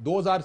2000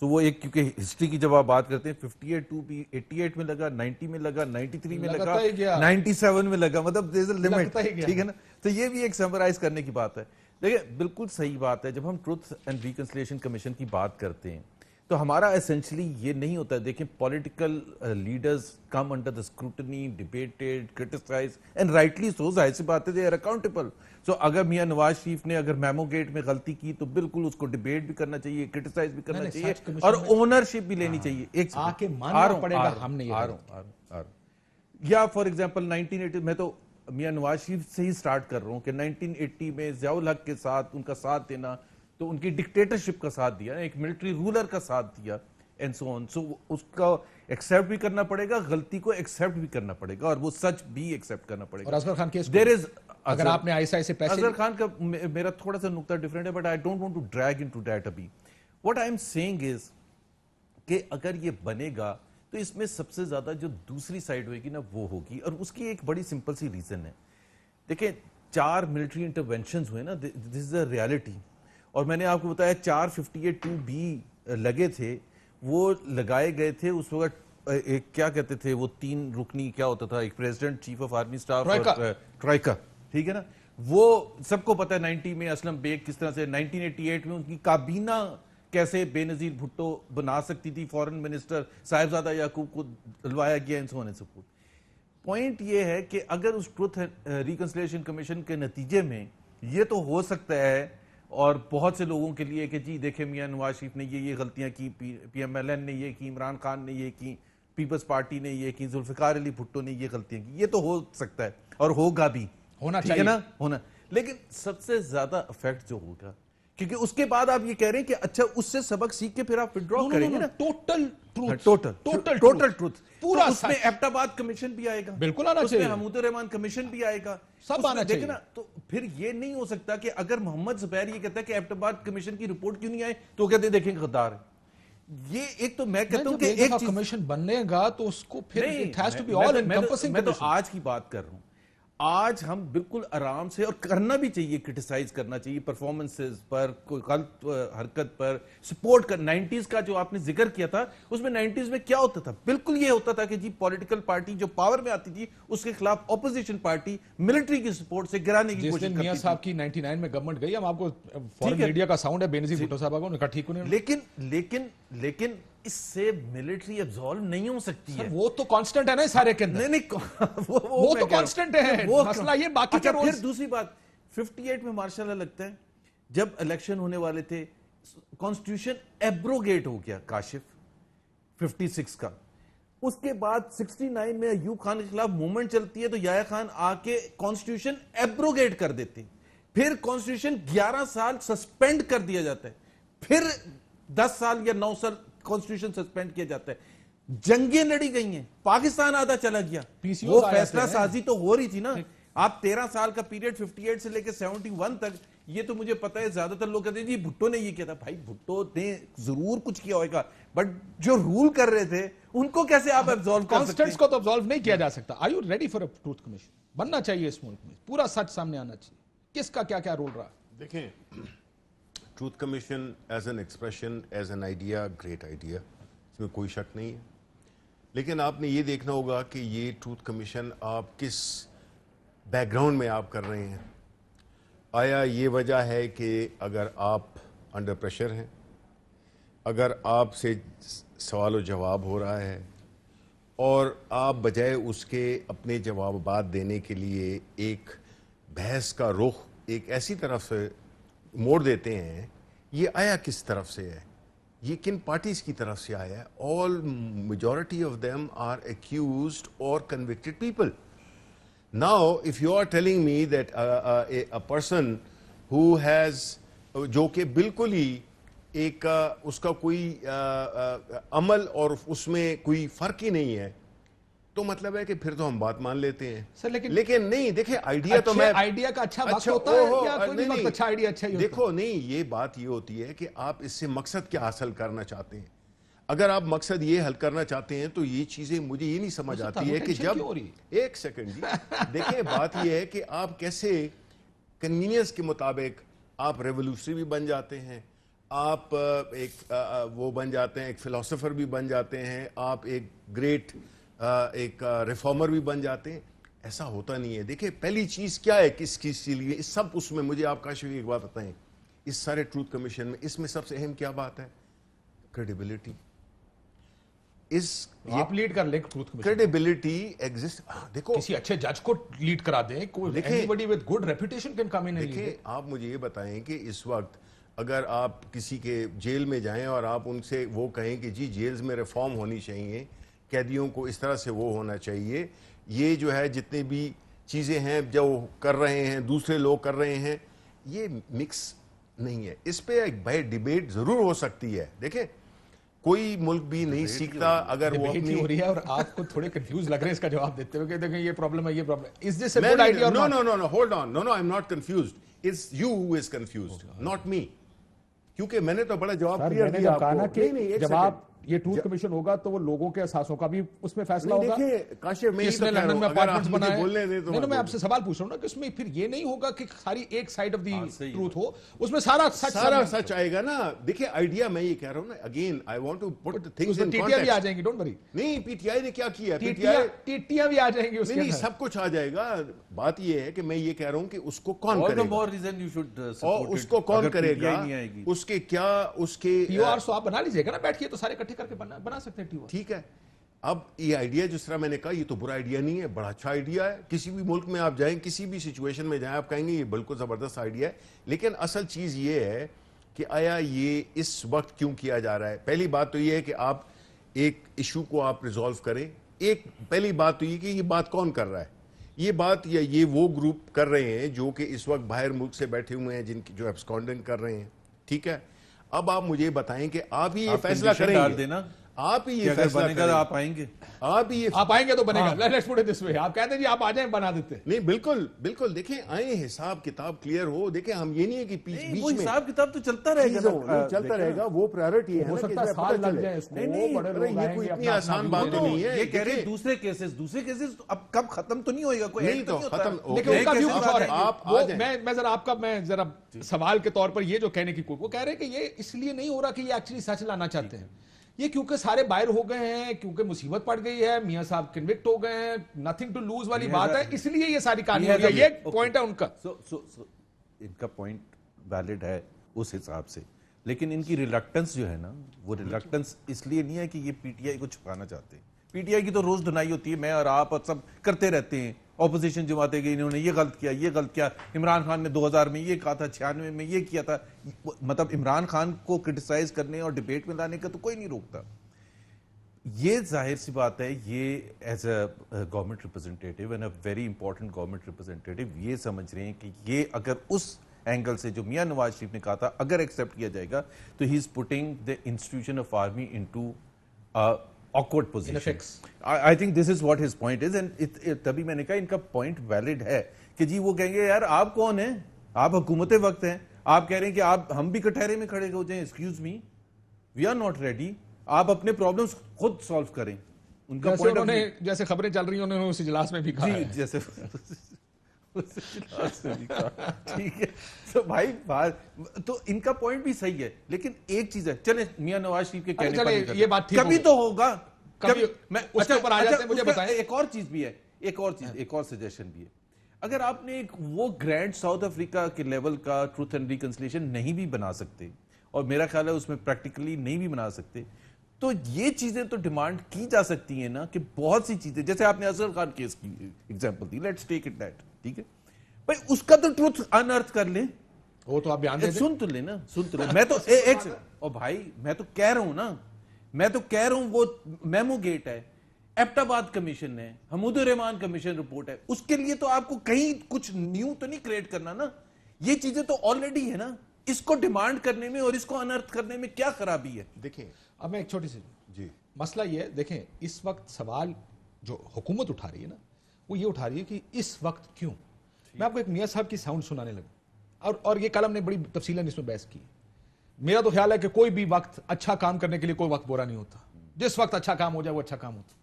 سو وہ ایک کیونکہ ہسٹری کی جب آپ بات کرتے ہیں 58 بھی 88 میں لگا, 90 میں لگا, 93 میں لگا, 97 میں لگا, مطلب there is a limit, ٹھیک ہے نا. تو یہ بھی ایک سمرائز کرنے کی بات ہے. دیکھیں بالکل صحیح بات ہے, جب ہم ٹروتھ اینڈ ریکنسیلیشن کمیشن کی بات کرتے ہیں تو ہمارا ایسنشلی یہ نہیں ہوتا ہے. دیکھیں political leaders come under the scrutiny, debated, criticize and rightly so, ظاہر سی بات ہے دے آر اکاؤنٹیبل. سو اگر میاں نواز شریف نے اگر میمو گیٹ میں غلطی کی تو بالکل اس کو ڈیبیٹ بھی کرنا چاہیے, کرٹیسائز بھی کرنا چاہیے اور اونرشپ بھی لینی چاہیے. ایک یا فار ایگزامپل 1980 میں تو میاں نواز شریف سے ہی سٹارٹ کر رہا ہوں کہ 1980 میں ضیاء الحق کے ساتھ ان کا ساتھ دینا, تو ان کی ڈکٹیٹرشپ کا ساتھ دیا, ایک ملٹری رولر کا ساتھ دیا اینڈ سو آن. سو اس کا ایکسیپٹ بھی کرنا پڑے گا, غلطی کو ایکسیپٹ بھی کرنا پڑے گا, اور وہ سچ بھی ایکسیپٹ کرنا پڑے گا. اور اصغر خان کیس اگر آپ نے آئی سے پیسے, اصغر خان کا میرا تھوڑا سا نقطہ ڈیفرنٹ ہے, but I don't want to drag into that ابھی. What I am seeing is کہ اگر یہ بنے گا تو اس میں سب سے زیادہ جو دوسری سائڈ ہوئے گی نا وہ ہوگی, اور اس کی ایک بڑی سمپل سی ریزن ہے. دیکھیں 4 ملٹری انٹرونشنز ہوئے نا, دس از اے ریالٹی. اور میں نے آپ کو بتایا 458(2)B لگے تھے, وہ لگائے گئے تھے اس وقت ایک کیا کہتے تھے وہ 3 رکنی کیا ہوتا تھا, ایک president, chief of army staff اور ٹرائکا, ٹھیک ہے نا. وہ سب کو پتا ہے 90 میں اسلم بیگ کس طرح سے, 1988 میں ان کی کابینہ کیسے بے نظیر بھٹو بنا سکتی تھی, فورن منسٹر صاحبزادہ یعقوب کو دلوایا گیا, ان سو سب کچھ. پوائنٹ یہ ہے کہ اگر اس ٹروتھ ریکنسیلیشن کمیشن کے نتیجے میں یہ تو ہو سکتا ہے, اور بہت سے لوگوں کے لیے کہ جی دیکھیں میاں نواز شریف نے یہ غلطیاں کی, پی ایم ایل این نے یہ کی, عمران خان نے یہ کی, پیپلز پارٹی نے یہ کی, ذوالفقار علی بھٹو نے یہ غلطیاں کی, یہ تو ہو سکتا ہے اور ہوگا بھی, ہونا چاہیے نا, ہونا. لیکن سب سے زیادہ افیکٹ جو ہوگا, کیونکہ اس کے بعد آپ یہ کہہ رہے ہیں کہ اچھا اس سے سبق سیکھ کے پھر آپ وڈرا کریں گے نا. ٹوٹل ٹروتھ پورا, اس میں ایبٹ آباد کمیشن بھی آئے گا, بالکل آنا چاہیے, اس میں حمود الرحمان کمیشن بھی آئے گا, سب آنا چاہیے نا. تو پھر یہ نہیں ہو سکتا کہ اگر محمد زبیر یہ کہتا ہے کہ ایبٹ آباد کمیشن کی رپورٹ کیوں نہیں آئے تو کہتے ہیں دیکھیں غدار ہے. یہ ایک تو میں کہتا ہوں کہ ایک چیز کمیشن بننے گا تو اس کو پھر it has to be all encompassing. میں تو آج کی بات کر رہا ہوں, آج ہم بالکل آرام سے, اور کرنا بھی چاہیے, کرٹیسائز کرنا چاہیے پرفارمنسز پر, کوئی غلط حرکت پر, سپورٹ کر. 90s کا جو آپ نے ذکر کیا تھا, اس میں 90s میں کیا ہوتا تھا, بالکل یہ ہوتا تھا کہ جی پولیٹیکل پارٹی جو پاور میں آتی تھی اس کے خلاف اپوزیشن پارٹی ملٹری کی سپورٹ سے گرانے کی کوشش کرتی تھی. میاں صاحب کی 99 میں گورنمنٹ گئی, ہم آپ کو فورن میڈیا کا ساؤنڈ ہے, بینظیر بھٹو صاحب کو کہا ٹھیک ہونے, لیکن اس سے ملٹری ابزالو نہیں ہو سکتی ہے. وہ تو کانسٹنٹ ہے نا سارے کے اندر, وہ تو کانسٹنٹ ہے, مسئلہ یہ باقی کے پھر دوسری بات 58 میں ماشاءاللہ لگتا ہے جب الیکشن ہونے والے تھے کانسٹیٹیوشن ایبروگیٹ ہو گیا کاشف 56 کا. اس کے بعد 69 میں ایوب خان کے خلاف موومنٹ چلتی ہے تو یحییٰ خان آ کے کانسٹیٹیوشن ایبروگیٹ کر دیتے, پھر کانسٹیٹیوشن 11 سال سسپینڈ کر دیا جاتا ہے, پھر 10 سال یا 9 سال کانسٹیٹیوشن سسپینڈ کیا جاتا ہے. جنگیں لڑی گئی ہیں, پاکستان آدھا چلا گیا, وہ فیصلہ سازی تو ہو رہی تھی نا. آپ 13 سال کا پیریڈ 58 سے لے کے 71 تک, یہ تو مجھے پتا ہے زیادہ تر لوگ کہتے ہیں جی بھٹو نے یہ کیا تھا. بھائی بھٹو نے ضرور کچھ کیا ہوئے گا, بٹ جو رول کر رہے تھے ان کو کیسے آپ ابزالو کر سکتے ہیں؟ کانسٹنٹس کو تو ابزالو نہیں کیا جا سکتا. Are you ready for a truth commission? بننا چاہیے اس ملک میں, پورا سچ سامنے آنا چاہیے, کس کا کیا کیا رول رہا. دیکھیں truth commission as an expression, as an idea, great idea, اس میں کوئی شک نہیں ہے. لیکن آپ نے یہ دیکھنا ہوگا کہ یہ ٹروتھ کمیشن آپ کس بیک گراؤنڈ میں آپ کر رہے ہیں. آیا یہ وجہ ہے کہ اگر آپ انڈر پریشر ہیں, اگر آپ سے سوال و جواب ہو رہا ہے اور آپ بجائے اس کے اپنے جوابات دینے کے لیے ایک بحث کا رخ ایک ایسی طرف سے موڑ دیتے ہیں, یہ آیا کس طرف سے ہے, یہ کن پارٹیز کی طرف سے آیا ہے؟ All majority of them are accused or convicted people. Now if you are telling me that a person who has جو کہ بالکل ہی ایک اس کا کوئی عمل اور اس میں کوئی فرق ہی نہیں ہے, تو مطلب ہے کہ پھر تو ہم بات مان لیتے ہیں. لیکن نہیں, دیکھیں آئیڈیا تو میں آئیڈیا کا اچھا وقت ہوتا ہے یا کوئی وقت اچھا آئیڈیا اچھا ہی ہوتا ہے. دیکھو نہیں, یہ بات یہ ہوتی ہے کہ آپ اس سے مقصد کیا حاصل کرنا چاہتے ہیں. اگر آپ مقصد یہ حل کرنا چاہتے ہیں تو یہ چیزیں مجھے یہ نہیں سمجھ آتی ہے کہ جب ایک سیکنڈ جی دیکھیں, بات یہ ہے کہ آپ کیسے کنوینئنس کے مطابق آپ ریولوشنری بھی بن جاتے ہیں, آپ ایک وہ بن جاتے ہیں, ایک فلاسفر بھی بن جاتے ہیں, آپ ایک گریٹ ایک ریفارمر بھی بن جاتے ہیں. ایسا ہوتا نہیں ہے. دیکھیں پہلی چیز کیا ہے کس چیز کے لیے, اس سب اس میں مجھے آپ کاشف ایک بات بتائیں, اس سارے ٹروتھ کمیشن میں اس میں سب سے اہم کیا بات ہے؟ کریڈیبلٹی. آپ لیڈ کر لیں ٹروتھ کمیشن, کریڈیبلٹی ایگزسٹ. دیکھو کسی اچھے جج کو لیڈ کرا دیں, anybody with good reputation can come in and lead دیکھیں it. آپ مجھے یہ بتائیں کہ اس وقت اگر آپ کسی کے جیل میں جائیں اور آپ ان سے وہ کہیں کہ جی جیلز میں ریفارم ہونی چاہیے, قیدیوں کو اس طرح سے وہ ہونا چاہیے, یہ جو ہے جتنے بھی چیزیں ہیں جو کر رہے ہیں دوسرے لوگ کر رہے ہیں, یہ مکس نہیں ہے. اس پہ ایک بھائی ڈیبیٹ ضرور ہو سکتی ہے. دیکھیں کوئی ملک بھی نہیں سیکھتا اگر وہ ڈیبیٹ ہی اپنی ہو رہی ہے, اور آپ کو تھوڑے کنفیوز لگ رہے ہیں اس کا جواب دیتے ہوئے کہ دیکھیں یہ پرابلم ہے, یہ پرابلم ہے. Is this a good idea or not? No, hold on. No, I'm not confused. It's you who is confused, not me. کیونکہ میں نے تو بڑا جواب کلیئر دیا آپ کو. نہیں نہیں, جب آپ یہ ٹروتھ کمیشن ہوگا تو وہ لوگوں کے احساسوں کا بھی اس میں فیصلہ ہوگا. دیکھیں کاشف میں کس نے لندن میں اپارٹمنٹس بنائے, بولنے دیں تو نہیں میں آپ سے سوال پوچھ رہا ہوں نا کہ اس میں پھر یہ نہیں ہوگا کہ ساری ایک سائیڈ آف دی ٹروتھ ہو, اس میں سارا سچ آئے گا نا. دیکھیں آئیڈیا میں یہ کہہ رہا ہوں نا, again I want to put things in ٹیٹیاں بھی آ جائیں گی, ڈونٹ وری. نہیں پی ٹی آئی نے کیا کیا, ٹیٹیاں بھی آ جائیں گی اس کے نہیں اندر, سب کچھ آ جائے گا. بات یہ ہے کہ میں یہ کہہ رہا ہوں کہ اس کو کون کرے گا, اور اس کو کون کرے گا, اس کے کیا اس کے ٹی او آر سو آپ بنا لیجئے گا نا بیٹھ کے, تو سارے اکٹھے کر کے بنا سکتے ہیں ٹی او آر. ٹھیک ہے. اب یہ آئیڈیا جس طرح میں نے کہا یہ تو برا آئیڈیا نہیں ہے, بڑا اچھا آئیڈیا ہے. کسی بھی ملک میں آپ جائیں, کسی بھی سچویشن میں جائیں, آپ کہیں گے یہ بالکل زبردست آئیڈیا ہے. لیکن اصل چیز یہ ہے کہ آیا یہ اس وقت کیوں کیا جا رہا ہے. پہلی بات تو یہ ہے کہ آپ ایک ایشو کو آپ ریزالو کریں. ایک پہلی بات تو یہ کہ یہ بات کون کر رہا ہے, یہ بات یا یہ وہ گروپ کر رہے ہیں جو کہ اس وقت باہر ملک سے بیٹھے ہوئے ہیں, جن کی جو ایبسکانڈنگ کر رہے ہیں. ٹھیک ہے, اب آپ مجھے بتائیں کہ آپ ہی یہ فیصلہ کریں گے, آپ ہی یہ فیصلہ کریں گے, آپ آئیں گے, آپ آئیں گے تو بنے گا. لیٹس پٹ اٹ دس وے, آپ کہتے ہیں جی آپ آ جائیں بنا دیتے. نہیں بالکل بالکل. دیکھیں آئیں, حساب کتاب کلیئر ہو. دیکھیں ہم یہ نہیں ہے کہ بیچ میں حساب کتاب تو چلتا رہے گا, چلتا رہے گا, وہ پرائیورٹی ہے. ہو سکتا ہے سال لگ جائے اس کو, بڑے لوگ یہ کوئی اتنی آسان بات نہیں ہے. یہ کہہ رہے ہیں دوسرے کیسز اب کب ختم تو نہیں ہوئے گا, کوئی نہیں تو ختم. لیکن ان کا ویو کچھ اور ہے. میں ذرا سوال کے طور پر یہ جو کہنے کی وہ کہہ رہے ہیں کہ یہ اس لیے نہیں ہو رہا کہ یہ ایکچولی سچ لانا چاہتے ہیں, یہ کیونکہ سارے باہر ہو گئے ہیں, کیونکہ مصیبت پڑ گئی ہے, میاں صاحب کنوکٹ ہو گئے ہیں, نتھنگ ٹو لوز والی بات ہے, اس لیے یہ ساری کہانی ہو رہی ہے. یہ پوائنٹ ہے ان کا. ان کا پوائنٹ ویلڈ ہے اس حساب سے, لیکن ان کی ریلکٹنس جو ہے نا, وہ ریلکٹنس اس لیے نہیں ہے کہ یہ پی ٹی آئی کو چھپانا چاہتے ہیں. پی ٹی آئی کی تو روز دھنائی ہوتی ہے, میں اور آپ اور سب کرتے رہتے ہیں. اپوزیشن جماعتیں کہ انہوں نے یہ غلط کیا, یہ غلط کیا, عمران خان نے 2000 میں یہ کہا تھا, 96 میں یہ کیا تھا. مطلب عمران خان کو کرٹیسائز کرنے اور ڈیبیٹ میں لانے کا تو کوئی نہیں روکتا. یہ ظاہر سی بات ہے, یہ as a government representative and a very important government representative یہ سمجھ رہے ہیں کہ یہ اگر اس اینگل سے جو میاں نواز شریف نے کہا تھا اگر ایکسیپٹ کیا جائے گا تو he is putting the institution of army into awkward position. I think this is what his point is, and تبھی میں نے کہا ان کا پوائنٹ ویلڈ ہے کہ جی وہ کہیں گے یار آپ کون ہیں, آپ حکومت وقت ہیں, آپ کہہ رہے ہیں کہ ہم بھی کٹہرے میں کھڑے ہو جائیں, excuse me we are not ready, آپ اپنے پرابلمس خود سالو کریں. ان کا پوائنٹ جیسے خبریں چل رہی ہیں انہوں نے اس اجلاس میں بھی کہا ہے, جیسے ٹھیک ہے. تو بھائی تو ان کا پوائنٹ بھی صحیح ہے, لیکن ایک چیز ہے, چلیں میاں نواز شریف کے کہنے پر یہ بات کبھی تو ہوگا, اس کے اوپر آ جاتے ہیں. مجھے بتائیں ایک اور چیز بھی ہے, ایک اور سجیشن بھی ہے. اگر آپ نے وہ گرینڈ ساؤتھ افریقہ کے لیول کا ٹروتھ اینڈ ریکنسیلیشن نہیں بھی بنا سکتے, اور میرا خیال ہے اس میں پریکٹیکلی نہیں بھی بنا سکتے, تو یہ چیزیں تو ڈیمانڈ کی جا سکتی ہیں نا کہ بہت سی چیزیں, جیسے آپ نے اظہر خان کیس کی example the, let's take it that, ٹھیک ہے بھائی, اس کا تو ٹروتھ انرتھ کر لیں, وہ تو آپ بیان دیں. سن تو لینا, میں تو ایک, اور بھائی میں تو کہہ رہا ہوں نا, میں تو کہہ رہا ہوں وہ میمو گیٹ ہے, ایبٹ آباد کمیشن ہے, حمود الرحمان کمیشن رپورٹ ہے, اس کے لیے تو آپ کو کہیں کچھ نیو تو نہیں کریٹ کرنا نا, یہ چیزیں تو آلریڈی ہے نا, اس کو ڈیمانڈ کرنے میں اور اس کو انرتھ کرنے میں کیا خرابی ہے. دیکھیں اب میں ایک چھوٹی سی مسئلہ یہ ہے, دیکھیں اس وقت سوال جو حکومت اٹھا رہی ہے نا, وہ یہ اٹھا رہی ہے کہ اس وقت کیوں. میں آپ کو ایک میاں صاحب کی ساؤنڈ سنانے لگا, اور یہ کل ہم نے بڑی تفصیلاً اس میں بحث کی. میرا تو خیال ہے کہ کوئی بھی وقت اچھا کام کرنے کے لیے کوئی وقت برا نہیں ہوتا, جس وقت اچھا کام ہو جائے وہ اچھا کام ہوتا,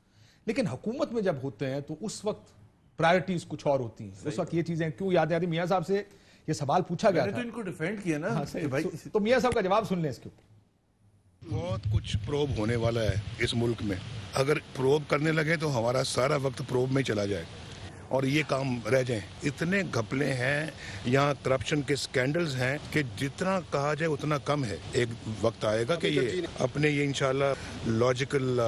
لیکن حکومت میں جب ہوتے ہیں تو اس وقت پرائرٹیز کچھ اور ہوتی ہیں. اس وقت یہ چیزیں کیوں یاد آتی. میاں صاحب سے یہ سوال پوچھا گیا میں نے تھا. تو ان کو ڈیفینڈ کیا نا کہ بھائی تو میاں صاحب کا جواب سن لیں اس کے اوپر. بہت کچھ پروب ہونے والا ہے اس ملک میں. اگر پروب کرنے لگے تو ہمارا سارا وقت پروب میں چلا جائے اور یہ کام رہ جائیں. اتنے گھپلے ہیں یہاں، کرپشن کے سکینڈلز ہیں کہ جتنا کہا جائے اتنا کم ہے. ایک وقت آئے گا کہ یہ اپنے یہ انشاءاللہ لاجیکل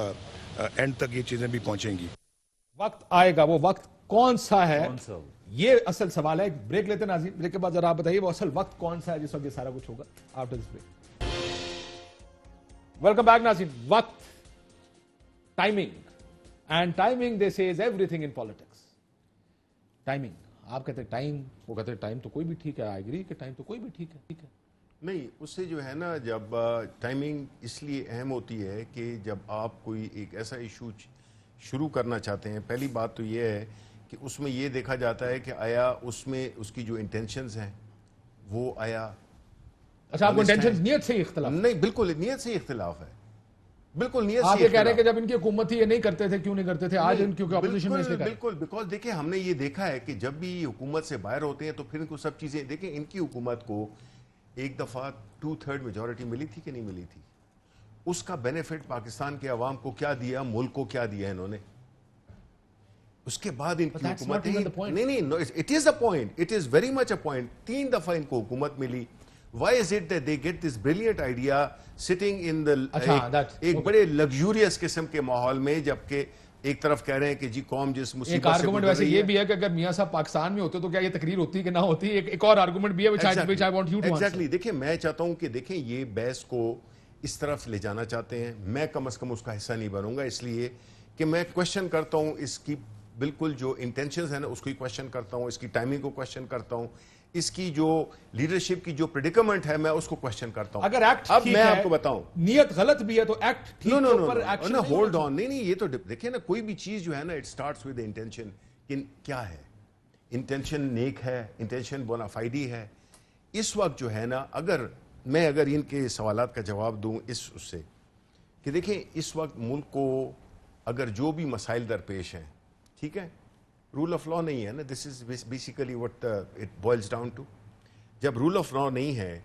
اینڈ تک یہ چیزیں بھی پہنچیں گی. وقت آئے گا، وہ وقت کون سا ہے یہ اصل سوال ہے. ایک بریک لیتے ہیں ناظرین، بریک کے بعد ذرا آپ بتائیے وہ اصل وقت کون سا ہے جس وقت یہ سارا کچھ ہوگا. After this break. Welcome back ناظرین. وقت، timing, and timing they says everything in politics. Timing, آپ کہتے ہیں ٹائم، وہ کہتے ہیں ٹائم تو کوئی بھی ٹھیک ہے. آئی ایگری کہ ٹائم تو کوئی بھی ٹھیک ہے. نہیں، اس سے جو ہے نا، جب ٹائمنگ اس لیے اہم ہوتی ہے کہ جب آپ کوئی ایک ایسا ایشو شروع کرنا چاہتے ہیں، پہلی بات تو یہ ہے کہ اس میں یہ دیکھا جاتا ہے کہ آیا اس میں اس کی جو انٹینشنز ہیں وہ آیا. اچھا، آپ کو انٹینشنز، نیت سے ہی اختلاف؟ نہیں، بالکل نیت سے اختلاف ہے. بالکل نیت سے. آپ یہ کہہ رہے ہیں کہ جب ان کی حکومت تھی یہ نہیں کرتے تھے، کیوں نہیں کرتے تھے؟ آج ان کیونکہ اپوزیشن میں اس لیے کہا. بالکل، بیکاز دیکھیں ہم نے یہ دیکھا ہے کہ جب بھی حکومت سے باہر ہوتے ہیں تو پھر ان کو سب چیزیں دیکھیں. ان کی حکومت کو ایک دفعہ 2/3 میجورٹی ملی تھی کہ نہیں ملی تھی؟ اس کا بینیفٹ پاکستان کے عوام کو کیا دیا، ملک کو کیا دیا انہوں نے؟ اس کے بعد ان کی حکومت نہیں، it is a point, it is very much a point. 3 دفعہ ان کو حکومت ملی. Why is it that they get this brilliant idea sitting in the ایک بڑے لگزوریس قسم کے ماحول میں، جبکہ ایک طرف کہہ رہے ہیں کہ جی قوم جس مصیبت سے ایک آرگومنٹ ویسے یہ بھی ہے کہ اگر میاں صاحب پاکستان میں ہوتے تو کیا یہ تقریر ہوتی کہ نہ ہوتی؟ ایک اور آرگومنٹ بھی ہے which I want you to answer. Exactly. دیکھیں میں چاہتا ہوں کہ دیکھیں یہ بحث کو اس طرف لے جانا چاہتے ہیں. میں کم از کم اس کا حصہ نہیں بنوں گا، اس لیے کہ میں کوشچن کرتا ہوں اس کی بالکل جو انٹینشنز ہیں نا اس کو کوشچن کرتا ہوں، اس کی ٹائمنگ کو کوشچن کرتا ہوں، اس کی جو لیڈرشپ کی جو پریڈیکمنٹ ہے میں اس کو کوشچن کرتا ہوں. اگر ایکٹ اب میں آپ کو بتاؤں نیت غلط بھی ہے تو ایکٹ ٹھیک کے اوپر ایکشن نہیں. ہولڈ آن، نہیں یہ تو دیکھیں نا، کوئی بھی چیز جو ہے نا اٹ سٹارٹس ود انٹینشن. کیا ہے انٹینشن؟ نیک ہے، انٹینشن بونا فائدی ہے. اس وقت جو ہے نا، اگر ان کے سوالات کا جواب دوں اس سے کہ دیکھیں اس وقت ملک کو اگر جو بھی مسائل درپیش ہیں، ٹھیک ہے، رول آف لا نہیں ہے نا. This is basically what it boils down to. جب رول آف لا نہیں ہے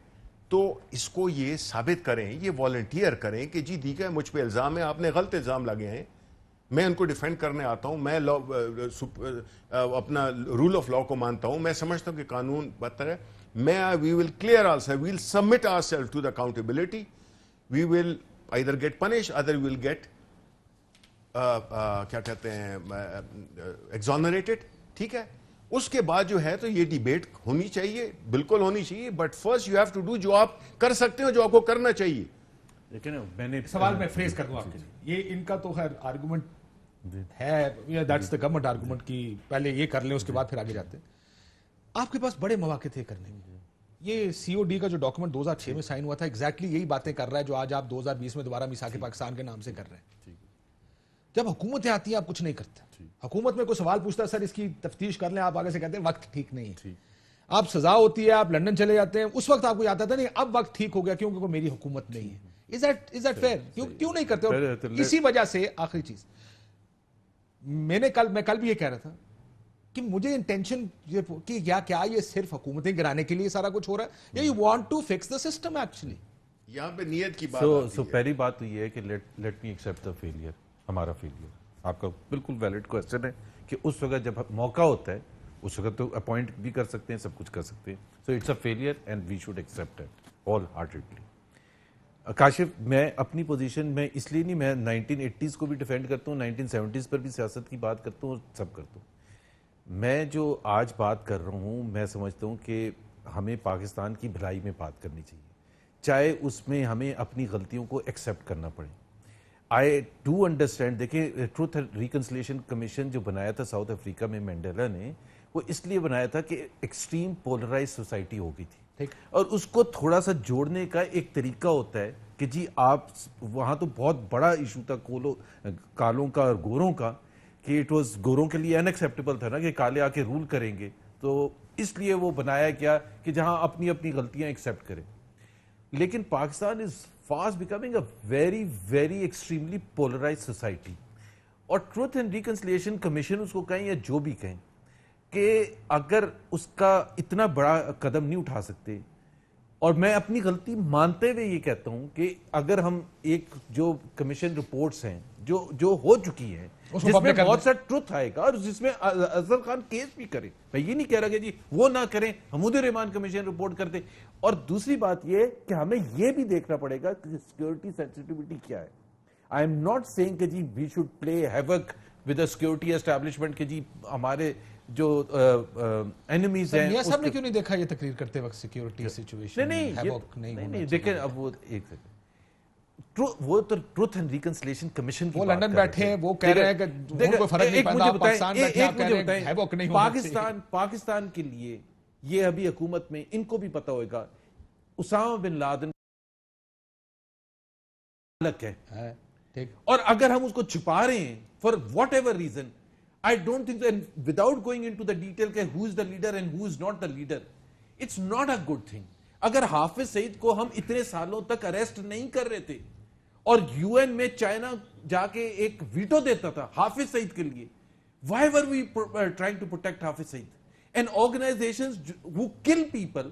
تو اس کو یہ ثابت کریں، یہ والنٹیئر کریں کہ جی دیکھا مجھ پہ الزام ہے، آپ نے غلط الزام لگے ہیں، میں ان کو ڈیفینڈ کرنے آتا ہوں، میں اپنا رول آف لا کو مانتا ہوں، میں سمجھتا ہوں کہ قانون بہتر ہے. وی ول clear ourselves, we will submit ourselves to the accountability. We will either get punished, either we will get کیا کہتے ہیں exonerated. ٹھیک ہے، اس کے بعد جو ہے تو یہ ڈیبیٹ ہونی چاہیے، بالکل ہونی چاہیے. But first you have to do جو آپ کر سکتے ہو، جو آپ کو کرنا چاہیے. لیکن میں نے سوال میں فریز کر دوں آپ کے لیے. یہ ان کا تو خیر آرگومنٹ ہے، دیٹس دا گورنمنٹ آرگومنٹ کی پہلے یہ کر لیں اس کے بعد پھر آگے جاتے ہیں. آپ کے پاس بڑے مواقع تھے کرنے میں. یہ سی او ڈی کا جو ڈاکومنٹ 2006 میں سائن ہوا تھا ایگزیکٹلی یہی باتیں کر رہا ہے جو آج آپ 2020 میں دوبارہ میثاق پاکستان کے نام سے کر رہے ہیں. جب حکومتیں آتی ہیں آپ کچھ نہیں کرتے. حکومت میں کوئی سوال پوچھتا ہے سر اس کی تفتیش کر لیں، آپ آگے سے کہتے ہیں وقت ٹھیک نہیں ہے. آپ سزا ہوتی ہے، آپ لندن چلے جاتے ہیں، اس وقت آپ کو یاد آتا ہے نہیں اب وقت ٹھیک ہو گیا کیونکہ کوئی میری حکومت نہیں ہے. Is that fear? کیوں نہیں کرتے؟ اسی وجہ سے آخری چیز میں کل بھی یہ کہہ رہا تھا کہ مجھے انٹینشن کہ کیا یہ صرف حکومتیں گرانے کے لیے سارا کچھ ہو رہا ہے یا you want to fix the system actually? یہاں پہ نیت کی بات آتی ہے. پہلی بات تو یہ ہے کہ let me accept the failure. ہمارا فیلئر آپ کا بالکل ویلڈ کوسچن ہے کہ اس وقت جب موقع ہوتا ہے اس وقت تو اپوائنٹ بھی کر سکتے ہیں، سب کچھ کر سکتے ہیں. So it's a failure and we should accept it wholeheartedly. Kashif, میں اپنی پوزیشن میں اس لیے نہیں، میں 1980s کو بھی ڈیفینڈ کرتا ہوں، 1970s پر بھی سیاست کی بات کرتا ہوں اور سب کرتا ہوں. میں جو آج بات کر رہا ہوں میں سمجھتا ہوں کہ ہمیں پاکستان کی بھلائی میں بات کرنی چاہیے، چاہے اس میں ہمیں اپنی غلطیوں کو ایکسیپٹ کرنا پڑے. I do understand. دیکھیں ٹروتھ اینڈ ریکنسلیشن کمیشن جو بنایا تھا ساؤتھ افریقہ میں مینڈیلا نے، وہ اس لیے بنایا تھا کہ ایکسٹریم پولرائز سوسائٹی ہو گئی تھی اور اس کو تھوڑا سا جوڑنے کا ایک طریقہ ہوتا ہے کہ جی آپ وہاں تو بہت بڑا ایشو تھا کالوں کا اور گوروں کا، کہ اٹ واز گوروں کے لیے ان ایکسیپٹیبل تھا نا کہ کالے آ کے رول کریں گے، تو اس لیے وہ بنایا گیا کہ جہاں اپنی اپنی غلطیاں ایکسیپٹ کریں. لیکن Pakistan is fast becoming a very very extremely polarize society. اور ٹروتھ اینڈ ریکنسلیشن کمیشن اس کو کہیں یا جو بھی کہیں، کہ اگر اس کا اتنا بڑا قدم نہیں اٹھا سکتے، اور میں اپنی غلطی مانتے ہوئے یہ کہتا ہوں کہ اگر ہم ایک جو کمیشن رپورٹس ہیں جو ہو چکی ہیں جس میں بہت سا ٹروتھ آئے گا اور جس میں اظہر خان کیس بھی کرے، میں یہ نہیں کہہ رہا کہ جی وہ نہ کریں، حمود الرحمان کمیشن رپورٹ کر دیں. اور دوسری بات یہ کہ ہمیں یہ بھی دیکھنا پڑے گا کہ سیکیورٹی سینسٹیوٹی کیا ہے. آئی ایم ناٹ سیئنگ کہ جی we should play havoc with a security establishment کہ جی ہمارے جو اینیمیز ہیں. میاں صاحب نے کیوں نہیں دیکھا یہ تقریر کرتے وقت سیکیورٹی سچویشن نہیں دیکھیں اب وہ ایک سیکنڈ، وہ تو ٹروتھ اینڈ ریکنسلیشن کمیشن کی وہ لندن بیٹھے ہیں، وہ کہہ رہے ہیں کہ ان کو فرق نہیں پڑتا، پاکستان بیٹھے آپ کہہ رہے ہیں ہیوک نہیں ہونا. پاکستان کے لیے یہ ابھی حکومت میں ان کو بھی پتا ہوئے گا اسامہ بن لادن الگ ہے، اور اگر ہم اس کو چھپا رہے ہیں for what ever reason, I don't think that, without going into the detail کہ who is the leader and who is not the leader, it's not a good thing. اگر حافظ سعید کو ہم اتنے سالوں تک اریسٹ نہیں کر رہے تھے اور یو این میں چائنا جا کے ایک ویٹو دیتا تھا حافظ سعید کے لیے، why were we trying to protect Hafiz Saeed? And organizations who kill people،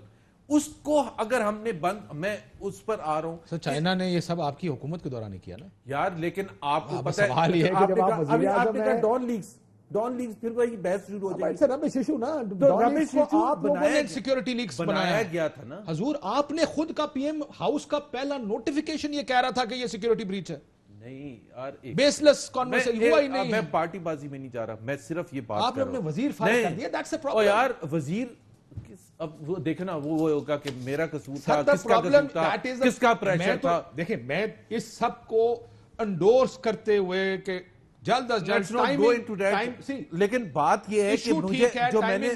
اس کو اگر ہم نے بند، میں اس پر آ رہا ہوں. سر چائنا نے یہ سب آپ کی حکومت کے دوران ہی کیا نا یار، لیکن آپ کو پتہ سوال یہ ہے کہ جب آپ وزیر اعظم ہیں ڈان لیگز پھر وہی بحث شروع ہو جائے گی. ربش ایشو نا، آپ لوگوں نے سیکیورٹی لیکس بنایا گیا تھا نا حضور. آپ نے خود کا پی ایم ہاؤس کا پہلا نوٹیفیکیشن یہ کہہ رہا تھا کہ یہ سیکیورٹی بریچ ہے. نہیں یار، بیس لیس کانورسیشن ہوا ہی نہیں. میں پارٹی بازی میں نہیں جا رہا، میں صرف یہ بات آپ کر رہا نے ہوں. وزیر فائر کر دیا، دیٹس اے پرابلم. یار وزیر اب وہ دیکھنا وہ ہوگا کہ میرا قصور تھا، کس کا قصور تھا، کس کا پریشر تھا. دیکھیں میں اس سب کو انڈورس کرتے ہوئے کہ جلد از جلد، لیکن بات یہ ہے کہ مجھے جو میں نے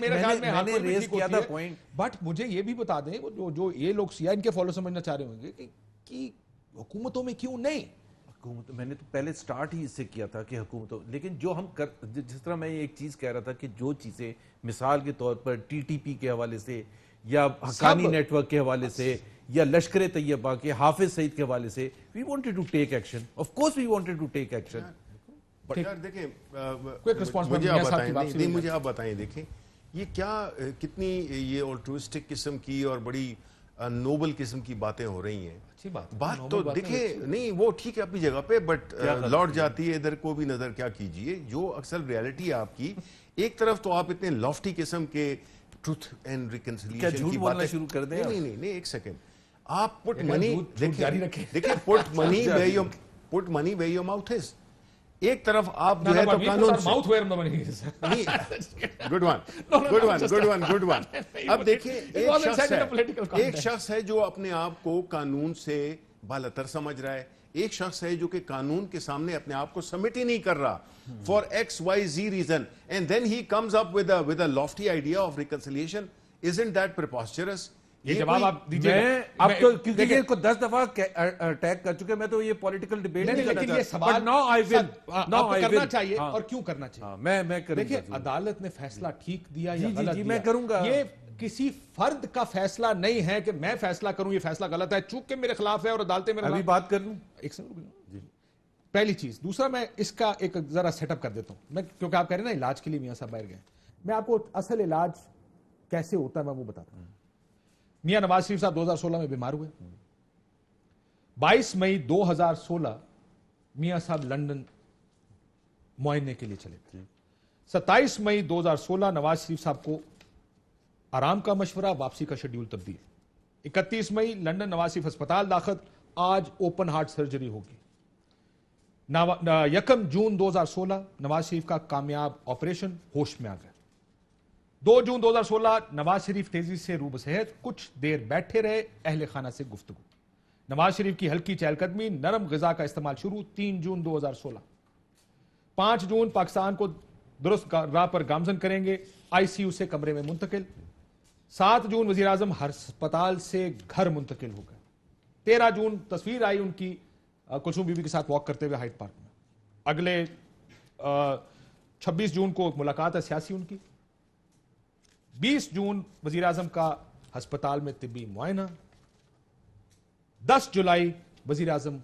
ریز کیا تھا پوائنٹ، بٹ مجھے یہ بھی بتا دیں جو یہ لوگ سیاہ ان کے فالو سمجھنا چاہ رہے ہوں گے کہ حکومتوں میں کیوں نہیں. حکومت میں نے تو پہلے سٹارٹ ہی اس سے کیا تھا کہ حکومتوں، لیکن جو ہم جس طرح میں ایک چیز کہہ رہا تھا کہ جو چیزیں مثال کے طور پر ٹی ٹی پی کے حوالے سے یا حقانی نیٹ ورک کے حوالے سے یا لشکر طیبہ کے حافظ سعید کے حوالے سے we wanted to take action, of course we wanted to take action. دیکھیں مجھے آپ بتائیں، دیکھیں یہ کیا کتنی یہ آلٹروسٹک قسم کی اور بڑی نوبل قسم کی باتیں ہو رہی ہیں. بات تو دیکھیں نہیں، وہ ٹھیک ہے اپنی جگہ پہ، بٹ لوٹ جاتی ہے ادھر کو بھی نظر کیا کیجئے. جو اکثر ریالٹی ہے آپ کی، ایک طرف تو آپ اتنے لافٹی قسم کے ٹروتھ اینڈ ریکنسیلیشن کی باتیں شروع کر دیں. نہیں ایک سیکنڈ، آپ پٹ منی دیکھیں، پٹ منی ویئر یور ماؤتھ از. ایک طرف آپ جو ہے تو قانون گڈ ون. اب دیکھیں ایک شخص ہے جو اپنے آپ کو قانون سے بالاتر سمجھ رہا ہے، ایک شخص ہے جو کہ قانون کے سامنے اپنے آپ کو سبمٹ ہی نہیں کر رہا for X Y Z reason, and then he comes up with a lofty idea of reconciliation. Isn't that preposterous? یہ جواب آپ دیجئے. اب تو کیونکہ یہ کو 10 دفعہ اٹیک کر چکے، میں تو یہ پولیٹیکل ڈیبیٹ نہیں کرنا چاہتا، بٹ ناؤ آئی ول کرنا چاہیے. اور کیوں کرنا چاہیے؟ میں کروں گا. دیکھیں عدالت نے فیصلہ ٹھیک دیا یا غلط دیا، میں کروں گا. یہ کسی فرد کا فیصلہ نہیں ہے کہ میں فیصلہ کروں یہ فیصلہ غلط ہے چونکہ میرے خلاف ہے اور عدالتیں میرے خلاف. ابھی بات کر لوں ایک سیکنڈ. پہلی چیز. دوسرا میں اس کا ایک ذرا سیٹ اپ کر دیتا ہوں، میں کیونکہ آپ کہہ رہے ہیں نا علاج کے لیے میاں صاحب باہر گئے، میں آپ کو اصل علاج کیسے ہوتا ہے میں وہ بتاتا ہوں. میاں نواز شریف صاحب 2016 میں بیمار ہوئے. 22 مئی 2016 میاں صاحب لندن معائنے کے لیے چلے. 27 مئی 2016 نواز شریف صاحب کو آرام کا مشورہ، واپسی کا شیڈیول تبدیل. 31 مئی لندن نواز شریف ہسپتال داخل، آج اوپن ہارٹ سرجری ہوگی. 1 جون 2016 نواز شریف کا کامیاب آپریشن، ہوش میں آ گئے. 2 جون 2016 نواز شریف تیزی سے روب صحت، کچھ دیر بیٹھے رہے، اہل خانہ سے گفتگو. نواز شریف کی ہلکی چہل قدمی، نرم غذا کا استعمال شروع. 3 جون 2016. 5 جون پاکستان کو درست راہ پر گامزن کریں گے، آئی سی یو سے کمرے میں منتقل. 7 جون وزیر اعظم ہسپتال سے گھر منتقل ہو گئے. 13 جون تصویر آئی ان کی کلثوم بی بی کے ساتھ واک کرتے ہوئے ہائیڈ پارک میں. اگلے 26 جون کو ملاقات ہے سیاسی ان کی. 20 جون وزیر اعظم کا ہسپتال میں طبی معائنہ. 10 جولائی وزیر اعظم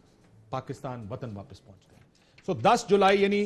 پاکستان وطن واپس پہنچ گئے. 10 جولائی یعنی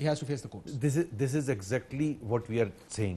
he has to face the courts. This is exactly what we are saying,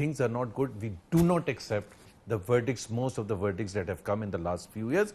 things are not good, we do not accept the verdicts, most of the verdicts that have come in the last few years,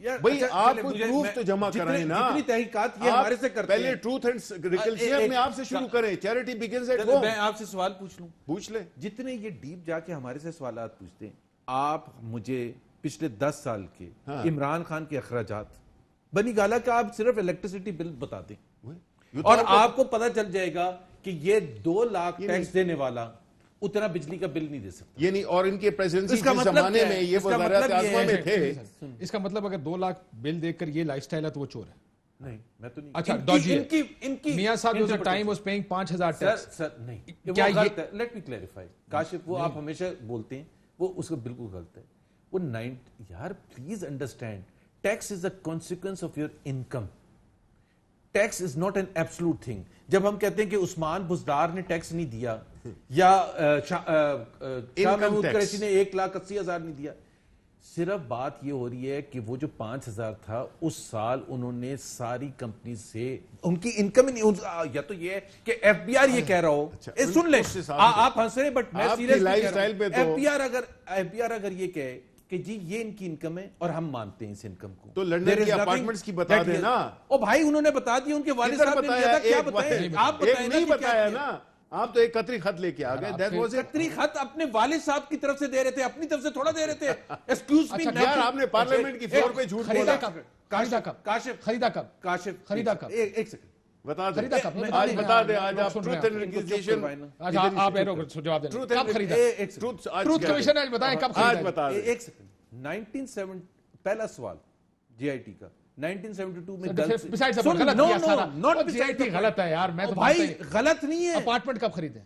بھئی آپ کوئی proof تو جمع کرائیں نا. جتنی تحقیقات یہ ہمارے سے کرتے ہیں. پہلے ٹروتھ اینڈ ریکنسیلیشن میں آپ سے شروع کریں. Charity begins at home. میں آپ سے سوال پوچھ لوں. پوچھ لیں. جتنے یہ ڈیپ جا کے ہمارے سے سوالات پوچھتے ہیں, آپ مجھے پچھلے 10 سال کے عمران خان کے اخراجات بنی گالا کا آپ صرف الیکٹریسٹی بل بتا دیں اور آپ کو پتہ چل جائے گا کہ یہ 2 لاکھ ٹیکس دینے والا اتنا بجلی کا بل نہیں دے سکتا. یہ نہیں, اور ان کے پریزیڈنسی کے زمانے میں یہ وزارت اعظم میں تھے. اس کا مطلب اگر 2 لاکھ بل دیکھ کر یہ لائف سٹائل ہے تو وہ چور ہے. نہیں میں تو نہیں. اچھا ڈاجی میاں صاحب اس ٹائم واز پیئنگ 5000 ٹیکس. سر نہیں, کیا غلط ہے. Let me clarify. کاشف وہ آپ ہمیشہ بولتے ہیں وہ اس کا بالکل غلط ہے. وہ یار please understand, tax is a consequence of your income. Tax is not an absolute thing. جب ہم کہتے ہیں کہ عثمان بزدار نے ٹیکس نہیں دیا یا شاہ محمود قریشی نے 1,80,000 نہیں دیا, صرف بات یہ ہو رہی ہے کہ وہ جو 5,000 تھا اس سال انہوں نے ساری کمپنی سے ان کی انکم نہیں, یا تو یہ ہے کہ ایف بی آر یہ کہہ رہا ہو, سن لیں آپ ہنس رہے بٹ میں سیریسلی کہہ رہا ہوں, ایف بی آر اگر یہ کہے کہ جی یہ ان کی انکم ہے اور ہم مانتے ہیں اس انکم کو, تو لنڈن کے اپارٹمنٹس کی بتا دیں نا. او بھائی انہوں نے بتا دیا, ان کے والد صاحب نے دیا تھا, کیا بتائیں آپ بتائیں. نہیں بتایا نا, آپ تو ایک قطری خط لے کے آ گئے. دیٹ واز قطری خط اپنے والد صاحب کی طرف سے دے رہے تھے, اپنی طرف سے تھوڑا دے رہے تھے. ایکسکیوز می یار, آپ نے پارلیمنٹ کی فلور پہ جھوٹ بولا. خریدا کب کاشف خریدا کب ایک سیکنڈ بتا دیں, آج بتا دیں, آج آپ ٹروتھ اینڈ ریکنسیلیشن آپ جواب دیں کب خریدا. ٹروتھ کمیشن آج بتائیں کب خریدا. آج بتا دیں. ایک سیکنڈ. 1970 پہلا سوال جی آئی ٹی کا 1972 میں غلط ہے یار. میں بھائی غلط نہیں ہے. اپارٹمنٹ کب خریدے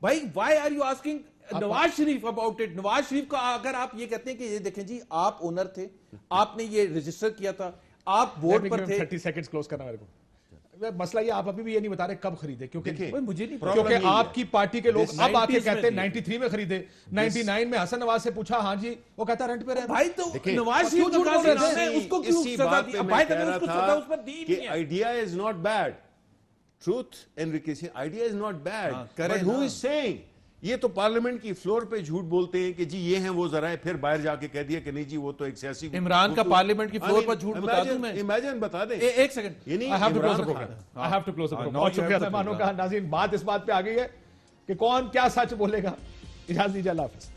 بھائی why are you asking Nawaz Sharif about it. Nawaz Sharif کا اگر آپ یہ کہتے ہیں کہ یہ دیکھیں جی آپ اونر تھے, آپ نے یہ رجسٹر کیا تھا, آپ بورڈ پر تھے. 30 سیکنڈز کلوز کرنا میرے کو. مسئلہ یہ آپ ابھی بھی یہ نہیں بتا رہے کب خریدے, کیونکہ مجھے نہیں, کیونکہ آپ کی پارٹی کے لوگ اب آ کے کہتے ہیں 93 میں خریدے, 99 میں حسن نواز سے پوچھا ہاں جی, وہ کہتا رینٹ پہ رہے. بھائی تو نواز شریف جو کہا ہے اس کو کیوں سزا دی. بھائی تو اس کو سزا اس پر دی نہیں ہے. Idea is not bad. Truth and reconciliation idea is not bad, but who is saying. یہ تو پارلیمنٹ کی فلور پہ جھوٹ بولتے ہیں کہ جی یہ ہیں وہ ذرائع, پھر باہر جا کے کہہ دیا کہ نہیں جی وہ تو ایک سیاسی. عمران کا پارلیمنٹ کی فلور پر جھوٹ بتا دوں میں. امیجن بتا دیں. ایک second, I have to close the program. بہت شکریہ مہمانوں کا. ناظرین بات اس بات پہ آ گئی ہے کہ کون کیا سچ بولے گا. اجازت دیجیے, اللہ حافظ.